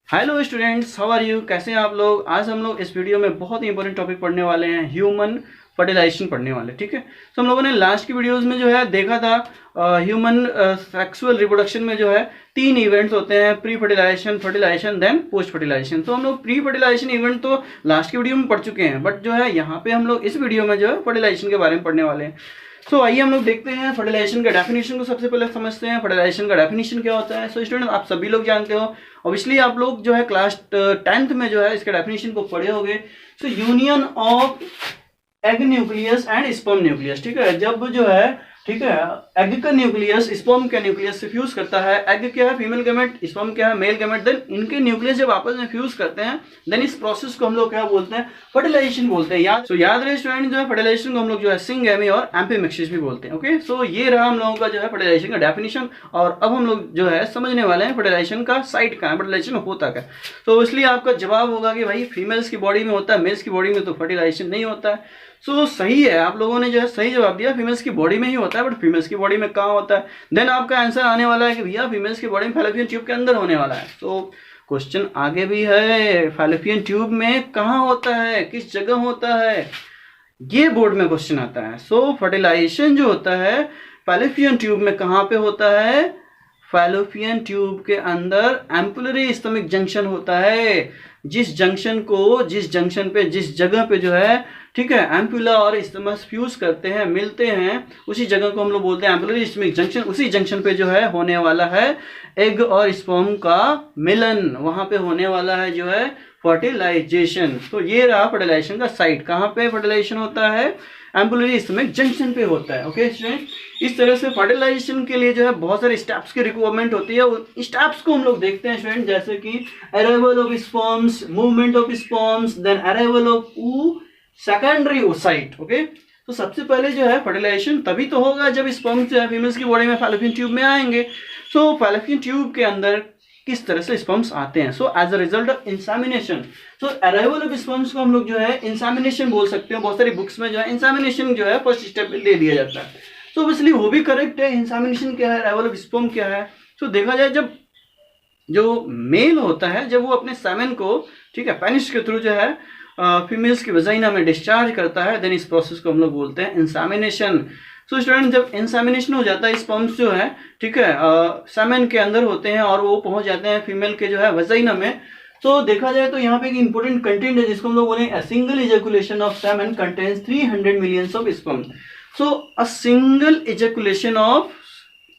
Hello students, how are you? कैसे हैं आप लोग? आज हम लोग इस वीडियो में बहुत ही इंपॉर्टेंट टॉपिक पढ़ने वाले हैं, ह्यूमन फर्टिलाइजेशन पढ़ने वाले। ठीक है, तो हम लोगों ने लास्ट की वीडियोस में जो है देखा था ह्यूमन सेक्सुअल रिप्रोडक्शन में जो है 3 इवेंट्स होते हैं, pre fertilisation, fertilisation, then post fertilisation. तो हम लोग प्री फर्टिलाइजेशन इवेंट तो लास्ट की वीडियो में पढ़ चुके हैं, बट जो है यहाँ पे हम लोग इस वीडियो में जो है फर्टिलाइजेशन के बारे में पढ़ने वाले हैं। सो आइए हम लोग देखते हैं फर्टिलाइजेशन का डेफिनेशन को सबसे पहले समझते हैं। फर्टिलाइजेशन का डेफिनेशन क्या होता है? सो स्टूडेंट, आप सभी लोग जानते हो, ऑब्वियसली आप लोग जो है क्लास 10th में जो है इसके डेफिनेशन को पढ़े होंगे। सो union of egg nucleus and sperm nucleus. ठीक है, जब जो है, ठीक है, एग का न्यूक्लियस स्पर्म के न्यूक्लियस से फ्यूज करता है। एग क्या है? फीमेल गैमेट, स्पर्म क्या है? Male gamete. देन इनके न्यूक्लियस जब आपस में फ्यूज करते हैं, देन इस प्रोसेस को हम लोग क्या बोलते हैं? फर्टिलाइजेशन बोलते हैं। याद रहे स्टूडेंट, जो है फर्टिलाइजेशन को हम लोग जो है सिंगैमी और एम्फीमिक्सिस भी बोलते हैं। ओके, सो ये रहा हम लोगों का जो है फर्टिलाइजेशन का डेफिनेशन। और अब हम लोग जो है समझने वाले हैं फर्टिलाइजेशन का साइट कहाँ है, फर्टिलाइजेशन होता क्या। तो इसलिए आपका जवाब होगा कि भाई फीमेल्स की बॉडी में होता है, मेल्स की बॉडी में तो फर्टिलाइजेशन नहीं होता है। सो सही है, आप लोगों ने जो है सही जवाब दिया, फीमेल्स की बॉडी में ही होता है, बट फीमेल्स की बॉडी में कहाँ होता है। देन आपका आंसर आने वाला है कि भैया फीमेल्स की बॉडी में फैलोपियन ट्यूब के अंदर होने वाला है। तो क्वेश्चन आगे भी है, फैलोपियन ट्यूब में कहाँ होता है, किस जगह होता है, ये बोर्ड में क्वेश्चन आता है। सो फर्टिलाइजेशन जो होता है फैलोपियन ट्यूब में कहाँ पे होता है? फैलोपियन ट्यूब के अंदर एम्पुलरी स्टमक जंक्शन होता है। जिस जंक्शन पे, जिस जगह पे जो है, ठीक है, एम्पुला और स्टमक फ्यूज करते हैं, मिलते हैं, उसी जगह को हम लोग बोलते हैं एम्पुलरी स्टमक जंक्शन। उसी जंक्शन पे जो है होने वाला है एग और स्पर्म का मिलन, वहां पे होने वाला है जो है फर्टिलाइजेशन। तो ये रहा फर्टिलाइजेशन का साइट। कहाँ पे फर्टिलाइजेशन होता है? एम्पुलरी स्टमक जंक्शन पे होता है। ओके स्टूडेंट, इस तरह से फर्टिलाइजेशन के लिए जो है बहुत सारे स्टेप्स की रिक्वायरमेंट होती है। उन स्टेप्स को हम लोग देखते हैं स्टूडेंट, जैसे कि arrival of sperms, movement of sperms, then arrival of secondary oocyte. Okay, तो सबसे पहले जो है फर्टिलाइजेशन तभी तो होगा जब स्पर्म्स जो है फीमेल्स की बॉडी में फैलोपियन ट्यूब में आएंगे। सो फैलोपियन ट्यूब के अंदर किस तरह से स्पर्म्स आते हैं? So as a result of insemination. So arrival of sperms को हम लोग जो है इंसेमिनेशन बोल सकते हैं। बहुत सारी बुक्स में जो है इंसेमिनेशन जो है फर्स्ट स्टेप दे दिया जाता है। तो ऑब्वियसली वो भी करेक्ट है। इंसेमिनेशन क्या है, अराइवल ऑफ स्पर्म क्या है? तो देखा जाए, जब जो मेल होता है, जब वो अपने सेमेन को, ठीक है, पेनिस के थ्रू जो है फीमेल्स की वजाइना में डिस्चार्ज करता है, देन इस प्रोसेस को हम लोग बोलते हैं इंसेमिनेशन। सो स्टूडेंट, जब इंसेमिनेशन हो जाता है, स्पर्म्स जो है, ठीक है, सेमेन के अंदर होते हैं और वो पहुंच जाते हैं फीमेल के जो है वजाइना में। तो देखा जाए तो यहाँ पे एक इंपॉर्टेंट कंटेंट है जिसको हम लोग बोलेंगे single ejaculation of semen contains 300 millions of sperm. So a single ejaculation of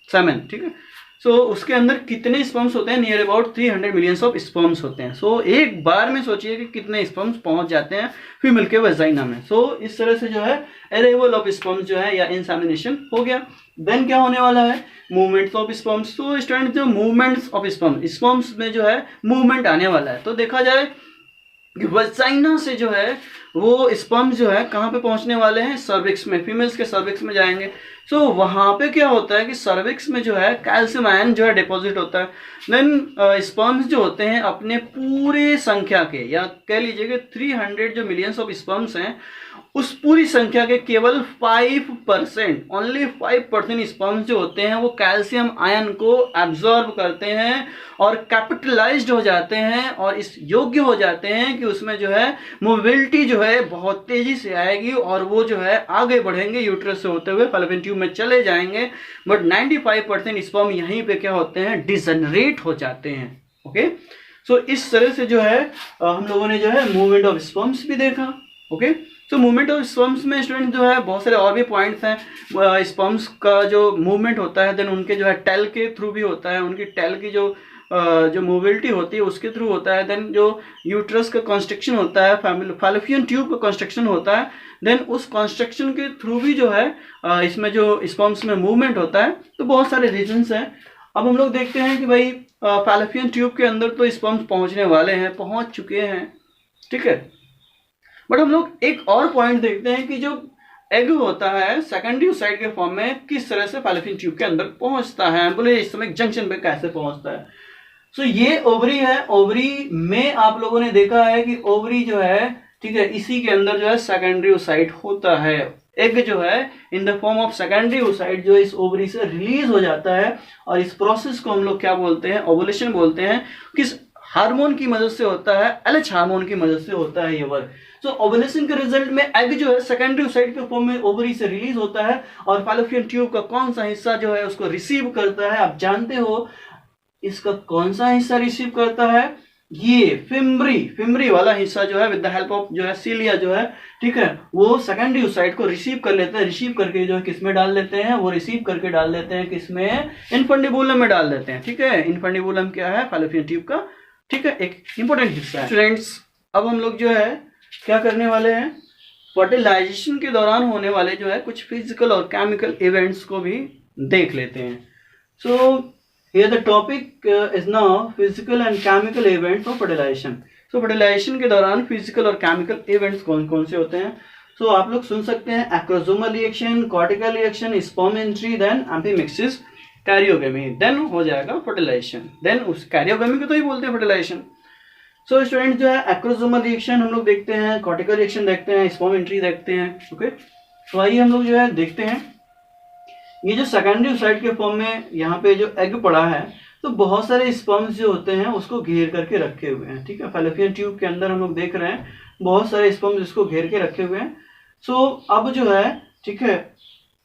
semen, ठीक है, सो उसके अंदर कितने स्पर्म्स होते हैं? Near about 300 millions of sperms होते हैं। सो एक बार में सोचिए कि कितने स्पर्म्स पहुंच जाते हैं फीमेल के वजाइना में। सो इस तरह से जो है अराइवल ऑफ स्पर्म्स जो है या इंसेमिनेशन हो गया। देन क्या होने वाला है? Movements of sperms. तो स्टूडेंट, जो मूवमेंट्स ऑफ स्पर्म्स में जो है मूवमेंट आने वाला है। तो देखा जाए वजाइना से जो है वो स्पर्म जो है कहाँ पे पहुंचने वाले हैं? सर्विक्स में, फीमेल्स के सर्विक्स में जाएंगे। सो वहां पे क्या होता है कि सर्विक्स में जो है कैल्शियम आयन जो है डिपॉजिट होता है। देन स्पर्म्स जो होते हैं अपने पूरे संख्या के, या कह लीजिए कि 300 जो मिलियंस ऑफ स्पर्म्स हैं, उस पूरी संख्या के केवल 5%, ओनली 5% स्पर्म्स जो होते हैं वो कैल्शियम आयन को एब्जॉर्ब करते हैं और कैपिटलाइज्ड हो जाते हैं और इस योग्य हो जाते हैं कि उसमें जो है मोबिलिटी जो है बहुत तेजी से आएगी और वो जो है आगे बढ़ेंगे, यूट्रस से होते हुए फैलोपियन ट्यूब में चले जाएंगे। बट 95% स्पर्म यहीं पे क्या होते हैं? डिजनरेट हो जाते हैं। ओके, सो इस तरह से जो है हम लोगों ने जो है मूवमेंट ऑफ स्पर्म्स भी देखा। ओके, तो मूवमेंट ऑफ स्पर्म्स में स्टूडेंट जो है बहुत सारे और भी पॉइंट्स हैं। स्पर्म्स का जो मूवमेंट होता है, देन उनके जो है टेल के थ्रू भी होता है, उनकी टेल की जो मोबिलिटी होती है उसके थ्रू होता है। देन जो यूट्रस का कंस्ट्रक्शन होता है, फैलोपियन ट्यूब का कंस्ट्रक्शन होता है, देन उस कंस्ट्रक्शन के थ्रू भी जो है इसमें जो स्पर्म्स में मूवमेंट होता है। तो बहुत सारे रीजंस हैं। अब हम लोग देखते हैं कि भाई फैलोपियन ट्यूब के अंदर तो स्पर्म्स पहुंचने वाले हैं, पहुंच चुके हैं, ठीक है, बट हम लोग एक और पॉइंट देखते हैं कि जो एग होता है सेकेंडरी ओसाइट के फॉर्म में किस तरह से फैलोपियन ट्यूब के अंदर पहुंचता है, एम्पुलरी स्टमक जंक्शन पे कैसे पहुंचता है। सो ये ओवरी है। ओवरी में आप लोगों ने देखा है कि ओवरी जो है, ठीक है, इसी के अंदर जो है सेकेंडरी ओसाइट होता है। एग जो है in the form of secondary oocyte जो इस ओवरी से रिलीज हो जाता है और इस प्रोसेस को हम लोग क्या बोलते हैं? ओवुलेशन बोलते हैं। किस हार्मोन की मदद से होता है, एलएच हार्मोन की मदद से होता है ये वर्क। सो ओव्यूलेशन के रिजल्ट में एग जो है सेकेंडरी ओसाइट के फॉर्म में ओवरी से रिलीज होता है और फैलोपियन ट्यूब का कौन सा हिस्सा जो है उसको रिसीव करता है। आप जानते हो इसका कौन सा हिस्सा रिसीव करता है, ये फिम्बरी वाला हिस्सा जो है विद द हेल्प ऑफ जो है सीलिया जो है, ठीक है, वो सेकेंडरी ओसाइट को रिसीव कर लेते हैं। रिसीव करके जो है किसमें डाल लेते हैं, वो रिसीव करके डाल लेते हैं किसमें, इनफंडिबुलम में डाल देते हैं। ठीक है, इनफंडिबुलम क्या है, फैलोपियन ट्यूब का, ठीक है, एक इंपॉर्टेंट हिस्सा है। स्टूडेंट्स अब हम लोग जो है क्या करने वाले हैं, फर्टिलाइजेशन के दौरान होने वाले जो है कुछ फिजिकल और केमिकल इवेंट्स को भी देख लेते हैं। So here the topic is now physical and chemical events of fertilisation. So fertilisation के दौरान फिजिकल और केमिकल इवेंट्स कौन कौन से होते हैं। सो आप लोग सुन सकते हैं acrosomal reaction, cortical reaction, sperm entry, then amphimixis, karyogamy, then हो जाएगा फर्टिलाइजेशन। देन उस कैरियोगेमी को तो ही बोलते हैं फर्टिलाइजेशन। सो स्टूडेंट जो है एक्रोसोमल रिएक्शन हम लोग देखते हैं, कॉर्टिकल रिएक्शन देखते हैं, स्पर्म एंट्री देखते हैं। ओके, तो आइए हम लोग जो है देखते हैं ये जो सेकेंडरी ओसाइट के फॉर्म में यहाँ पे जो एग पड़ा है तो बहुत सारे स्पर्म्स जो होते हैं उसको घेर करके रखे हुए हैं। ठीक है, फैलोपियन ट्यूब के अंदर हम लोग देख रहे हैं बहुत सारे स्पर्म्स इसको घेर के रखे हुए हैं। सो अब जो है, ठीक है,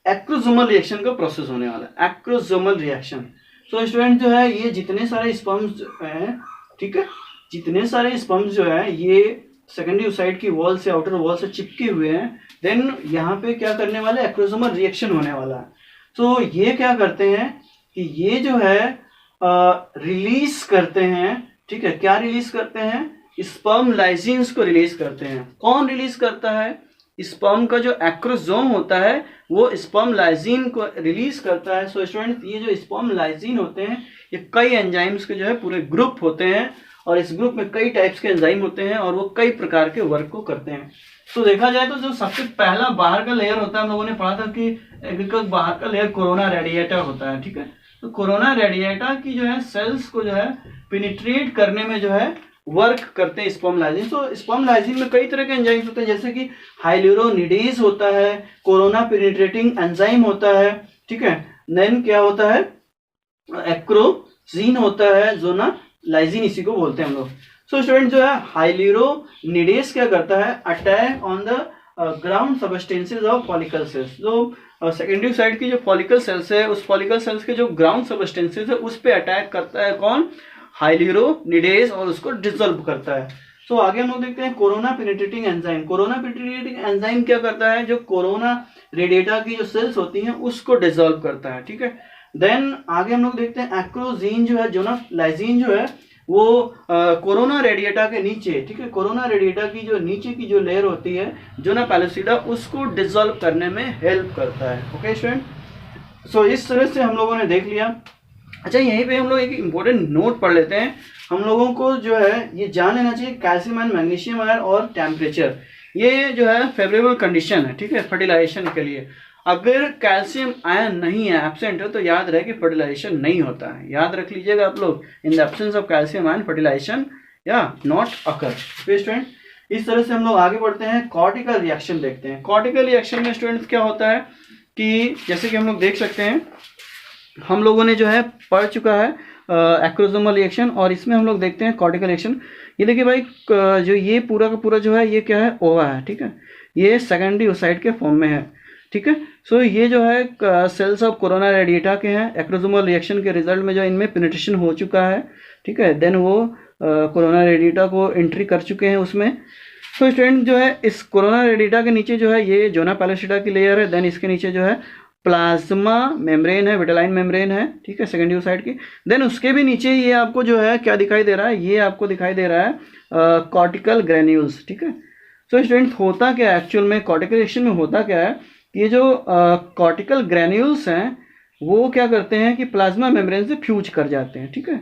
एक्रोसोमल रिएक्शन का प्रोसेस होने वाला है, एक्रोसोमल रिएक्शन। सो स्टूडेंट जो है ये जितने सारे स्पर्म्स हैं, ठीक है, जितने सारे स्पर्म्स जो है ये सेकेंडरी ओसाइट की वॉल से, आउटर वॉल से चिपके हुए हैं, देन यहाँ पे क्या करने वाले, एक्रोसोमल रिएक्शन होने वाला है। तो ये क्या करते हैं कि ये जो है रिलीज करते हैं, ठीक है, क्या रिलीज करते हैं, स्पर्म लाइसिन्स को रिलीज करते हैं। कौन रिलीज करता है, स्पर्म का जो एक्रोसोम होता है वो स्पर्म लाइसिन को रिलीज करता है। सो स्टूडेंट ये जो स्पर्म लाइसिन होते हैं ये कई एंजाइम्स के जो है पूरे ग्रुप होते हैं और इस ग्रुप में कई टाइप्स के एंजाइम होते हैं और वो कई प्रकार के वर्क को करते हैं। तो देखा जाए तो जो सबसे पहला बाहर का लेयर होता है, हम लोगों ने पढ़ा था कि एग का बाहर का लेयर कोरोना रेडिएटा होता है। ठीक है, तो कोरोना रेडिएटा की जो है सेल्स को जो है पेनिट्रेट करने में जो है वर्क करते हैं स्पर्म लाइसिन। तो स्पर्म लाइसिन में कई तरह के एंजाइम्स होते हैं जैसे कि हाइल्यूरोनिडेज होता है, कोरोना पेनिट्रेटिंग एंजाइम होता है, ठीक है, देन क्या होता है, एक्रोजीन होता है, जोना लाइसिन इसी को बोलते हैं हम लोग। सो स्टूडेंट जो है हाइल्यूरोनिडेज क्या करता है, attack on the ground substances of follicle sales. जो सेकेंडरी साइड की जो फॉलिकल सेल्स है उस फॉलिकल सेल्स के जो ग्राउंड सबस्टेंसेस है उस पे अटैक करता है कौन, हाइल्यूरोनिडेज, और उसको डिसॉल्व करता है। सो आगे हम लोग देखते हैं corona penetrating enzyme. Corona penetrating enzyme क्या करता है, जो कोरोना रेडिएटा की जो सेल्स होती हैं उसको डिसॉल्व करता है। ठीक है, देन आगे हम लोग देखते हैं एक्रोजीन जो है, जो ना लाइसिन जो है वो कोरोना रेडिएटा के नीचे, ठीक है, कोरोना रेडिएटा की जो नीचे की जो लेयर होती है जो ना पैलेसिडा, उसको डिसॉल्व करने में हेल्प करता है। ओके स्टूडेंट, सो इस तरह से हम लोगों ने देख लिया। अच्छा, यहीं पे हम लोग एक इम्पोर्टेंट नोट पढ़ लेते हैं। हम लोगों को जो है ये जान लेना चाहिए कैल्शियम आयन, मैग्नीशियम आयन और टेम्परेचर, ये जो है फेवरेबल कंडीशन है, ठीक है, फर्टिलाइजेशन के लिए। अगर कैल्शियम आयन नहीं है, एब्सेंट है, तो याद रहे कि फर्टिलाइजेशन नहीं होता है। याद रख लीजिएगा आप लोग, in the absence of calcium ion fertilisation या नॉट अकर। स्टूडेंट इस तरह से हम लोग आगे बढ़ते हैं, कॉर्टिकल रिएक्शन देखते हैं। कॉर्टिकल रिएक्शन में स्टूडेंट्स क्या होता है कि जैसे कि हम लोग देख सकते हैं, हम लोगों ने जो है पढ़ चुका है एक्रोसोमल रिएक्शन, और इसमें हम लोग देखते हैं कॉर्टिकल रिएक्शन। ये देखिए भाई, जो ये पूरा का पूरा जो है ये क्या है, ओवा है, ठीक है, ये सेकेंडरी ओसाइट के फॉर्म में है। ठीक है, सो ये जो है सेल्स ऑफ कोरोना रेडिएटा के हैं। एक्रोसोमल रिएक्शन के रिजल्ट में जो इनमें पेनिट्रेशन हो चुका है, ठीक है, देन वो कोरोना रेडिएटा को एंट्री कर चुके हैं उसमें। तो स्टूडेंट जो है इस कोरोना रेडिएटा के नीचे जो है ये जोना पैलेसिडा की लेयर है, देन इसके नीचे जो है प्लाज्मा मेम्ब्रेन है, विटेलाइन मेम्ब्रेन है, ठीक है, सेकेंडरी ओसाइट की। देन उसके भी नीचे ये आपको जो है क्या दिखाई दे रहा है, ये आपको दिखाई दे रहा है कॉर्टिकल ग्रेन्यूल्स। ठीक है, सो स्टूडेंट होता क्या है एक्चुअल में, कॉर्टिकल रिएक्शन में होता क्या है, ये जो कॉर्टिकल ग्रेन्यूल्स हैं वो क्या करते हैं कि प्लाज्मा मेम्ब्रेन से फ्यूज कर जाते हैं। ठीक है,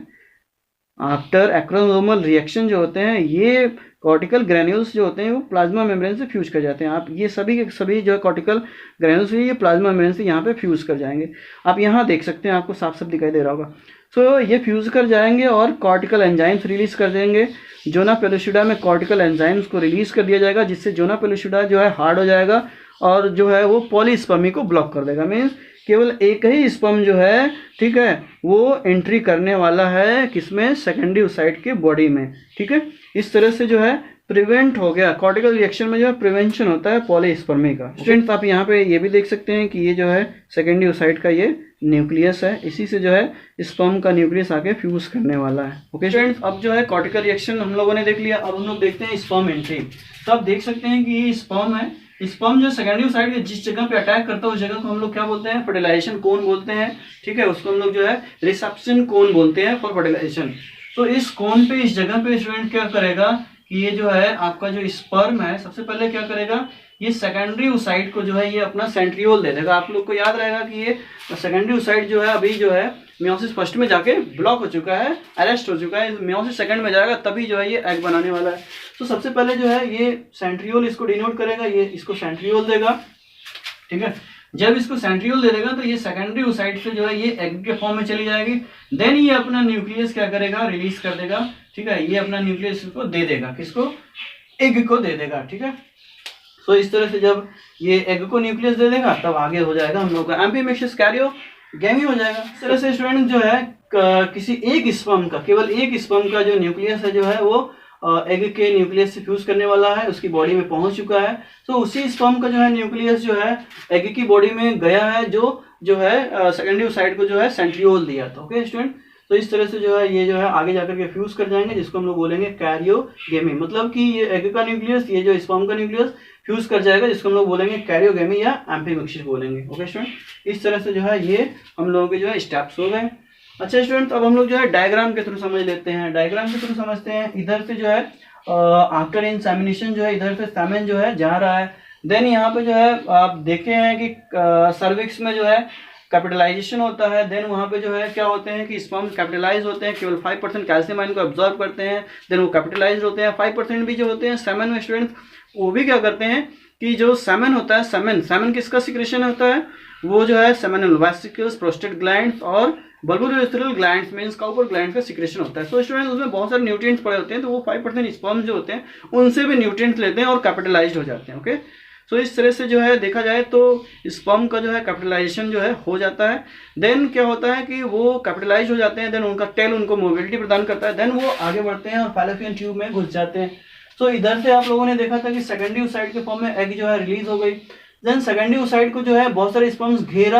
आफ्टर एक्रोसोमल रिएक्शन जो होते हैं ये कॉर्टिकल ग्रेन्यूल्स जो होते हैं वो प्लाज्मा मेम्ब्रेन से फ्यूज कर जाते हैं। आप ये सभी के सभी जो है कॉर्टिकल ग्रेन्यूल्स ये प्लाज्मा मेम्ब्रेन से यहाँ पे फ्यूज कर जाएंगे। आप यहाँ देख सकते हैं, आपको साफ साफ दिखाई दे रहा होगा। सो ये फ्यूज कर जाएंगे और कॉर्टिकल एंजाइम्स रिलीज कर देंगे। जोना पेलुसिडा में कॉर्टिकल एंजाइम्स को रिलीज कर दिया जाएगा, जिससे जोना पेलुसिडा जो है हार्ड हो जाएगा और जो है वो पॉलीस्पर्मी को ब्लॉक कर देगा। मीन्स केवल एक ही स्पर्म जो है, ठीक है, वो एंट्री करने वाला है किसमें, सेकेंडरी ओसाइट के बॉडी में, ठीक है। इस तरह से जो है प्रिवेंट हो गया, कॉर्टिकल रिएक्शन में जो है प्रिवेंशन होता है पॉलीस्पर्मी का। स्टूडेंट्स आप यहाँ पे ये भी देख सकते हैं कि ये जो है सेकेंडरी ओसाइट का ये न्यूक्लियस है, इसी से जो है स्पर्म का न्यूक्लियस आके फ्यूज करने वाला है। ओके स्टूडेंट्स, अब जो है कॉर्टिकल रिएक्शन हम लोगों ने देख लिया, अब हम लोग देखते हैं स्पर्म एंट्री। तो आप देख सकते हैं कि ये स्पर्म है, स्पर्म जो सेकेंडरी ओसाइट के जिस जगह पे अटैक करता है उस जगह को हम लोग क्या बोलते हैं, फर्टिलाइजेशन कोन बोलते हैं, ठीक है। उसको हम लोग जो है रिसेप्शन कोन बोलते हैं फॉर फर्टिलाइजेशन। तो इस कोन पे, इस जगह पे स्टूडेंट क्या करेगा कि ये जो है आपका जो स्पर्म है, सबसे पहले क्या करेगा, ये सेकेंडरी ओसाइट को जो है ये अपना सेंट्रियोल दे देगा। आप लोग को याद रहेगा कि ये सेकेंडरी ओसाइट जो है अभी जो है मियोसिस फर्स्ट में जाके ब्लॉक हो चुका है, अरेस्ट हो चुका है, मियोसिस सेकंड में जाएगा तभी जो है ये एग बनाने वाला है। तो सबसे पहले जो है ये सेंट्रियोल इसको डिनोट करेगा, ये इसको सेंट्रियोल देगा, ठीक है। जब इसको सेंट्रियोल दे देगा तो ये सेकेंडरी ओसाइट से जो है ये एग के फॉर्म में चली जाएगी। देन ये अपना न्यूक्लियस क्या करेगा, रिलीज कर देगा, ठीक है। ये अपना न्यूक्लियस को दे देगा, किसको, एग को दे देगा, ठीक है। तो इस तरह से जब ये एग को न्यूक्लियस दे देगा तब आगे हो जाएगा हम लोग का एम्फीमिक्सिस कैरियोगेमी हो जाएगा। इस तरह से स्टूडेंट जो है किसी एक स्पर्म का, केवल एक स्पर्म का जो न्यूक्लियस है जो है वो एग के न्यूक्लियस से फ्यूज करने वाला है, उसकी बॉडी में पहुंच चुका है। तो उसी स्पर्म का जो है न्यूक्लियस जो है एग की बॉडी में गया है, जो है सेकेंडरी ओसाइट को जो है सेंट्रियोल दिया था। ओके स्टूडेंट, तो इस तरह से जो है ये जो है आगे जाकर के फ्यूज कर जाएंगे, जिसको हम लोग बोलेंगे कैरियोगेमी। मतलब कि ये एग का न्यूक्लियस, ये जो स्पर्म का न्यूक्लियस फ्यूज कर जाएगा, जिसको हम लोग बोलेंगे कैरियोगेमी या एम्फीमिक्सिस बोलेंगे। ओके स्टूडेंट, इस तरह से जो है ये हम लोगों के जो है स्टेप्स हो गए। अच्छा स्टूडेंट, अब हम लोग जो है डायग्राम के थ्रू समझ लेते हैं। डायग्राम के थ्रू समझते हैं, इधर से जो है आफ्टर इंसेमिनेशन जो है इधर से सेमेन जो है जा रहा है। देन यहाँ पे जो है आप देखे हैं कि सर्विक्स में जो है कैपिटलाइजेशन होता है। देन वहाँ पे जो है क्या होते हैं कि स्पर्म्स कैपिटलाइज होते हैं, केवल 5% कैल्शियम आयन को अब्जॉर्ब करते हैं, देन वो कैपिटलाइज होते हैं। 5% भी जो होते हैं सेमेन में स्टूडेंट्स, वो भी क्या करते हैं कि जो सेमेन होता है, सेमेन किसका सिक्रेशन होता है, वो जो है सेमेनल वेसिकल्स, प्रोस्टेट ग्लैंड्स और बल्बोरेस्ट्रल ग्लैंड्स मींस काउपर ग्लैंड का सिक्रेशन होता है। सो स्टूडेंट्स उसमें बहुत सारे न्यूट्रिएंट्स पड़े होते हैं, तो वो 5% स्पर्म जो होते हैं उनसे भी न्यूट्रिएंट्स लेते हैं और कैपिटलाइज्ड हो जाते हैं। ओके, सो इस तरह से जो है देखा जाए तो स्पर्म का जो है कैपिटलाइजेशन जो है हो जाता है। देन क्या होता है कि वो कैपिटलाइज हो जाते हैं, देन उनका टेल उनको मोबिलिटी प्रदान करता है, देन वो आगे बढ़ते हैं और फैलोपियन ट्यूब में घुस जाते हैं। सो इधर से आप लोगों ने देखा था कि सेकेंडरी ओसाइट के फॉर्म में एग जो है रिलीज हो गई। देन सेकेंडरी ओसाइट को जो है बहुत सारे स्पर्म्स घेर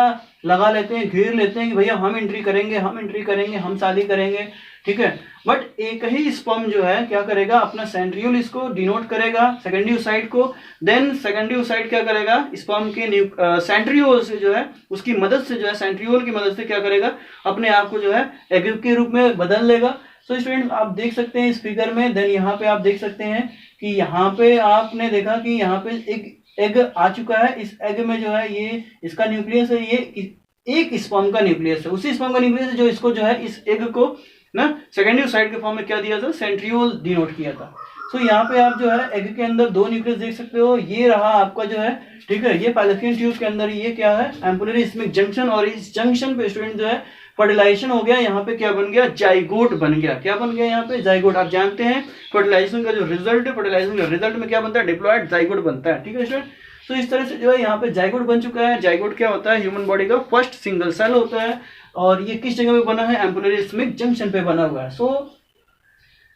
लेते हैं कि भैया हम एंट्री करेंगे, हम शादी करेंगे, ठीक है। बट एक ही स्पर्म जो है क्या करेगा, अपना सेंट्रियोल इसको डिनोट करेगा सेकेंडरी ओसाइट को। देन सेकेंडरी ओसाइट क्या करेगा, स्पर्म के सेंट्रियोल से जो है उसकी मदद से जो है सेंट्रियोल की मदद से क्या करेगा, अपने आप को जो है एग के रूप में बदल लेगा। तो स्टूडेंट आप देख सकते हैं इस फिगर में। देन यहाँ पे आप देख सकते हैं कि यहाँ पे आपने देखा कि यहाँ पे एक एग आ चुका है। इस एग में जो है ये इसका न्यूक्लियस है, ये एक स्पर्म का न्यूक्लियस है, उसी स्पर्म का न्यूक्लियस है जो इसको जो है इस एग को ना सेकेंडरी ओसाइट के फॉर्म में क्या दिया था, सेंट्रियोल डिनोट किया था। सो यहाँ पे आप जो है एग के अंदर दो न्यूक्लियस देख सकते हो, ये रहा आपका जो है, ठीक है, ये फैलोपियन ट्यूब के अंदर ये क्या है, एम्पुलरी इस्मिक जंक्शन, और इस जंक्शन पे स्टूडेंट जो है फर्टिलाइजेशन हो गया। यहाँ पे क्या बन गया, जाइगोट बन गया। क्या बन गया यहाँ पे, जाइगोट। आप जानते हैं फर्टिलाइजेशन का जो रिजल्ट है, फर्टिलाइजेशन का रिजल्ट में क्या बनता है, डिप्लॉयड जाइगोट बनता है, ठीक है स्टूडेंट। तो इस तरह से जो है यहाँ पे जाइगोट बन चुका है। जाइगोट क्या होता है, ह्यूमन बॉडी का फर्स्ट सिंगल सेल होता है, और ये किस जगह पे बना है, एम्पुलरी इस्मिक जंक्शन पे बना हुआ है। सो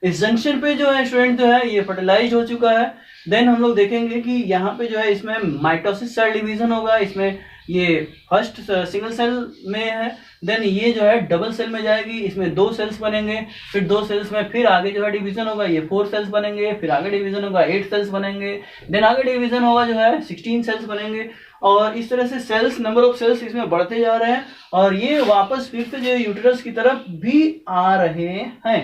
इस जंक्शन पे जो है स्टूडेंट जो है ये फर्टिलाइज हो चुका है। देन हम लोग देखेंगे कि यहाँ पे जो है इसमें माइटोसिस सेल डिवीजन होगा, इसमें ये फर्स्ट सिंगल सेल में है। देन ये जो है डबल सेल में जाएगी, इसमें 2 सेल्स बनेंगे, फिर 2 सेल्स में फिर आगे जो है डिवीजन होगा, ये 4 सेल्स बनेंगे, फिर आगे डिवीजन होगा 8 सेल्स बनेंगे, देन आगे डिवीजन होगा जो है 16 सेल्स बनेंगे। और इस तरह से सेल्स, नंबर ऑफ सेल्स इसमें बढ़ते जा रहे हैं, और ये वापस फिर से जो यूटेरस की तरफ भी आ रहे हैं।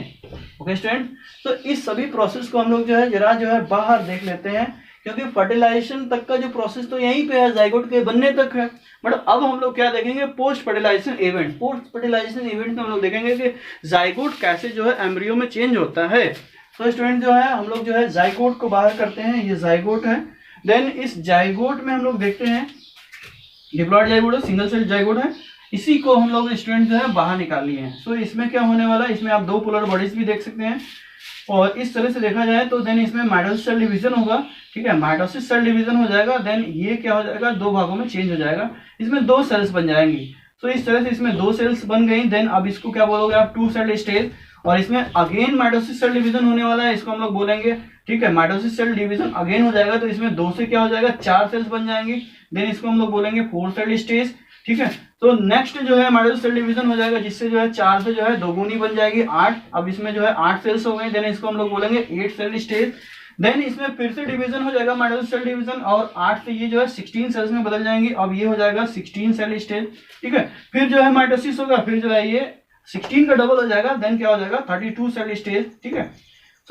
ओके स्टूडेंट, तो इस सभी प्रोसेस को हम लोग जो है जरा जो है बाहर देख लेते हैं, क्योंकि फर्टिलाइजेशन तक का जो प्रोसेस तो यहीं पे है, जाइगोट के बनने तक है। बट अब हम लोग क्या देखेंगे, post fertilisation event. Post fertilisation event में हम लोग देखेंगे कि जाइगोट कैसे जो है एम्ब्रियो में चेंज होता है। तो स्टूडेंट जो है हम लोग जो है जाइगोट को बाहर करते हैं, ये जाइगोट है। देन इस जाइगोट में हम लोग देखते हैं डिप्लॉयड जाइगोट है, सिंगल सेल जाइगोट है, इसी को हम लोग स्टूडेंट जो है बाहर निकाल लिए हैं। सो इसमें क्या होने वाला है, इसमें आप 2 पोलर बॉडीज भी देख सकते हैं। और इस तरह से देखा जाए तो देन इसमें माइटोसिस सेल डिवीजन होगा, ठीक है, माइटोसिस सेल डिवीजन हो जाएगा, देन ये क्या हो जाएगा, दो भागों में चेंज हो जाएगा, इसमें दो सेल्स बन जाएंगी। तो इस तरह से इसमें दो सेल्स बन गई, देन अब इसको क्या बोलोगे आप, टू सेल स्टेज, और इसमें अगेन माइटोसिस सेल डिवीजन होने वाला है, इसको हम लोग बोलेंगे, ठीक है, माइटोसिस सेल डिवीजन अगेन हो जाएगा, तो इसमें दो से क्या हो जाएगा, चार सेल्स बन जाएंगी, देन इसको हम लोग बोलेंगे फोर सेल स्टेज, ठीक है। तो नेक्स्ट जो है माइटोसिस सेल डिवीजन हो जाएगा, जिससे जो है चार से जो है दोगुनी बन जाएगी 8, अब इसमें जो है 8 सेल्स हो गए, देन इसको हम लोग बोलेंगे 8 सेल स्टेज, देन इसमें फिर से डिवीजन हो जाएगा माइटोसिस सेल डिवीजन, और 8 से ये जो है 16 सेल्स में बदल जाएंगी, अब ये हो जाएगा 16 सेल स्टेज, ठीक है। फिर जो है माइटोसिस होगा, फिर जो है ये 16 का डबल हो जाएगा, देन क्या हो जाएगा 32 सेल स्टेज, ठीक है।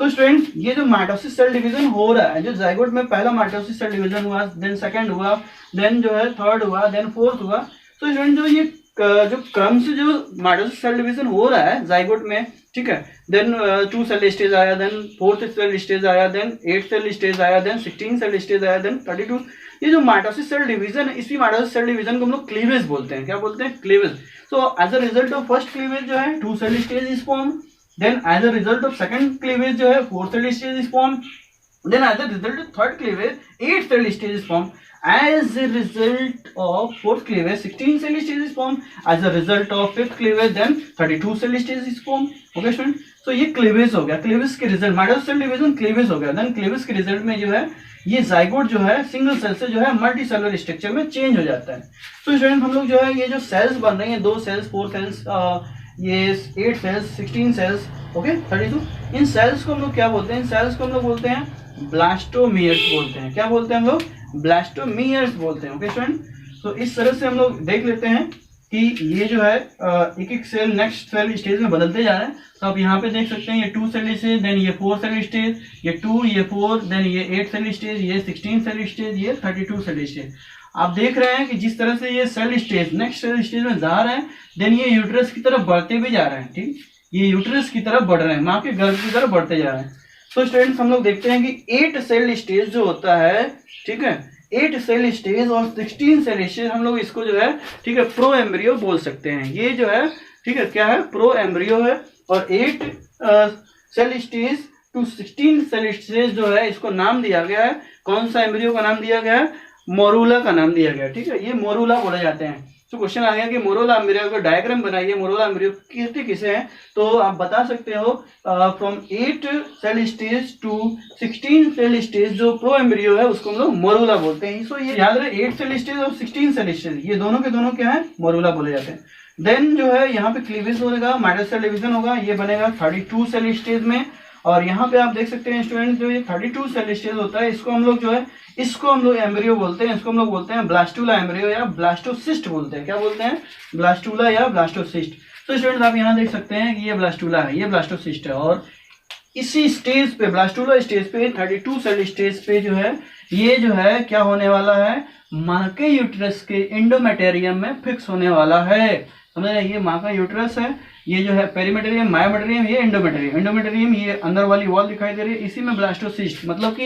तो स्टूडेंट ये जो माइटोसिस सेल डिवीजन हो रहा है, जो जाइगोट में पहला माइटोसिस सेल डिवीजन हुआ, देन सेकंड हुआ, देन जो है थर्ड हुआ, देन फोर्थ हुआ, तो स्टूडेंट जो ये जो क्रम से जो माइटोसिस सेल डिवीजन हो रहा है जाइगोट में, ठीक है, देन 2 सेल स्टेज आया, देन 4th सेल स्टेज आया, देन 8 सेल स्टेज आया, देन 16 सेल स्टेज आया, देन 32, ये जो माइटोसिस सेल डिवीजन है, इसी माइटोसिस सेल डिवीजन को हम लोग क्लीवेज बोलते हैं, क्या बोलते हैं, cleavage. So as a result of first cleavage जो है 2 cell stage is form, then as a result of second cleavage जो है 4 cell stage is form, then as a result of third cleavage 8 cell stage is formed, as a result of fourth cleavage 16 cell stage is formed, as a result of fifth cleavage then 32 cell stage is formed। okay student, so ये cleavage हो गया, cleavage के result mitosis cell division cleavage हो गया, then cleavage के result में जो है ये जाइगोट जो है सिंगल सेल से जो है मल्टी सेलुलर स्ट्रक्चर में चेंज हो जाता है। तो स्टूडेंट हम लोग जो है ये जो सेल्स बन रही हैं, 2 सेल्स 4 सेल्स ये 8 सेल्स 16 सेल्स, ओके 32, इन सेल्स को हम लोग क्या बोलते हैं, इन सेल्स को हम लोग बोलते हैं ब्लास्टोमियर्स बोलते हैं, क्या बोलते हैं हम लोग, ब्लास्टोमियर्स बोलते हैं। ओके स्टूडेंट, तो इस तरह से हम लोग देख लेते हैं कि ये जो है एक एक सेल नेक्स्ट सेल स्टेज में बदलते जा रहे हैं। तो आप यहाँ पे देख सकते हैं ये 2 सेल स्टेज, देन ये 4 सेल स्टेज, ये 2, ये 4, देन ये 8 सेल स्टेज, ये 16 सेल स्टेज, ये 32 सेल स्टेज। आप देख रहे हैं कि जिस तरह से ये cell stage next cell stage में जा रहे हैं, देन ये यूट्रस की तरफ बढ़ते भी जा रहे हैं, ठीक, ये यूट्रस की तरफ बढ़ रहे हैं, माँ के गर्भ की तरफ बढ़ते जा रहे हैं। तो स्टूडेंट्स हम लोग देखते हैं कि 8 सेल स्टेज जो होता है, ठीक है, 8 सेल स्टेज और 16 सेल स्टेज हम लोग इसको जो है, ठीक है, प्रो एम्ब्रियो बोल सकते हैं। ये जो है, ठीक है, क्या है, प्रो एम्ब्रियो है, और 8 cell stage to 16 cell stage जो है इसको नाम दिया गया है, कौन सा एम्ब्रियो का नाम दिया गया है, मोरूला का नाम दिया गया, ठीक है, ये मोरूला बोले जाते हैं। तो क्वेश्चन आ गया कि मोरूला एम्ब्रियो का डायग्राम बनाइए, मोरूला एम्ब्रियो कहते किसे हैं, तो आप बता सकते हो from 8 cell stage to 16 cell stage जो प्रो एम्ब्रियो है उसको हम लोग मोरूला बोलते हैं। सो ये याद रहे, 8 सेल स्टेज और 16 सेल स्टेज ये दोनों के दोनों क्या है, मोरूला बोले जाते हैं। देन जो है यहाँ पे क्लीवेज होगा, माइटोसिस सेल डिवीजन होगा, ये बनेगा 32 सेल स्टेज में, और यहाँ पे आप देख सकते हैं स्टूडेंट जो ये 32 सेल स्टेज होता है, इसको हम लोग जो है, इसको हम लोग एम्ब्रियो बोलते हैं, इसको हम लोग बोलते हैं ब्लास्टूला एम्ब्रियो या ब्लास्टोसिस्ट बोलते हैं, क्या बोलते हैं, ब्लास्टूला या ब्लास्टोसिस्ट। तो स्टूडेंट आप यहाँ देख सकते हैं कि ये ब्लास्टूला है, ये ब्लास्टोसिस्ट है, और इसी स्टेज पे ब्लास्टूला स्टेज पे 32 सेल स्टेज पे जो है ये जो है क्या होने वाला है, माँ के यूट्रस के एंडोमेटेरियम में फिक्स होने वाला है। समझ रहे, ये माँ का यूट्रस है, ये जो है पेरीमेटेरियम, मायोमेटेरियम, ये एंडोमेटेरियम, एंडोमेटेरियम ये अंदर वाली वॉल दिखाई दे रही है, इसी में ब्लास्टोसिस्ट, मतलब कि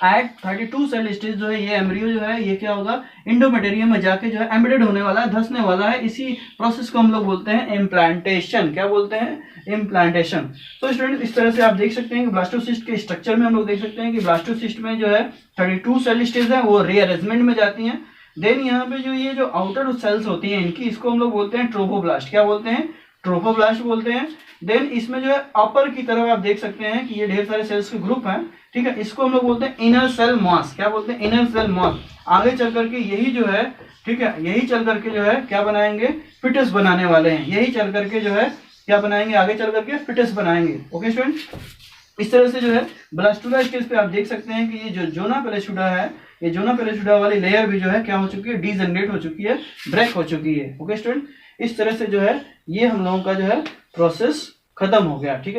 एट 32 सेल स्टेज जो है ये एम्ब्रियो जो है ये क्या होगा, एंडोमेटेरियम में जाके जो है एम्बेडेड होने वाला है, धंसने वाला है। इसी प्रोसेस को हम लोग बोलते हैं इम्प्लांटेशन, क्या बोलते हैं, इम्प्लांटेशन। तो स्टूडेंट इस तरह से आप देख सकते हैं कि ब्लास्टोसिस्ट के स्ट्रक्चर में हम लोग देख सकते हैं कि ब्लास्टोसिस्ट में जो है 32 सेल स्टेज है वो रीअरेंजमेंट में जाती हैं। देन यहाँ पे जो ये जो आउटर सेल्स होती हैं इनकी, इसको हम लोग बोलते हैं ट्रोफोब्लास्ट, क्या बोलते हैं, ट्रोफोब्लास्ट बोलते हैं। देन इसमें जो है अपर की तरफ आप देख सकते हैं कि ये ढेर सारे सेल्स के ग्रुप हैं, ठीक है, इसको हम लोग बोलते हैं इनर सेल मॉस, क्या बोलते हैं, इनर सेल मॉस। आगे चल करके यही जो है, ठीक है, यही चल करके जो है क्या बनाएंगे, फिटस बनाने वाले हैं, यही चल करके जो है क्या बनाएंगे, आगे चल करके फिटस बनाएंगे। ओके स्टूडेंट, इस तरह से जो है ब्लास्टूला स्टेज पे आप देख सकते हैं कि ये जो जोना पेलेसुडा है, ये जोना पेलेसुडा वाली लेयर भी जो है क्या हो चुकी है, डीजनरेट हो चुकी है, ब्रेक हो चुकी है। ओके स्टूडेंट, इस तरह से जो है ये हम लोगों का जो है प्रोसेस खत्म हो गया, ठीक है।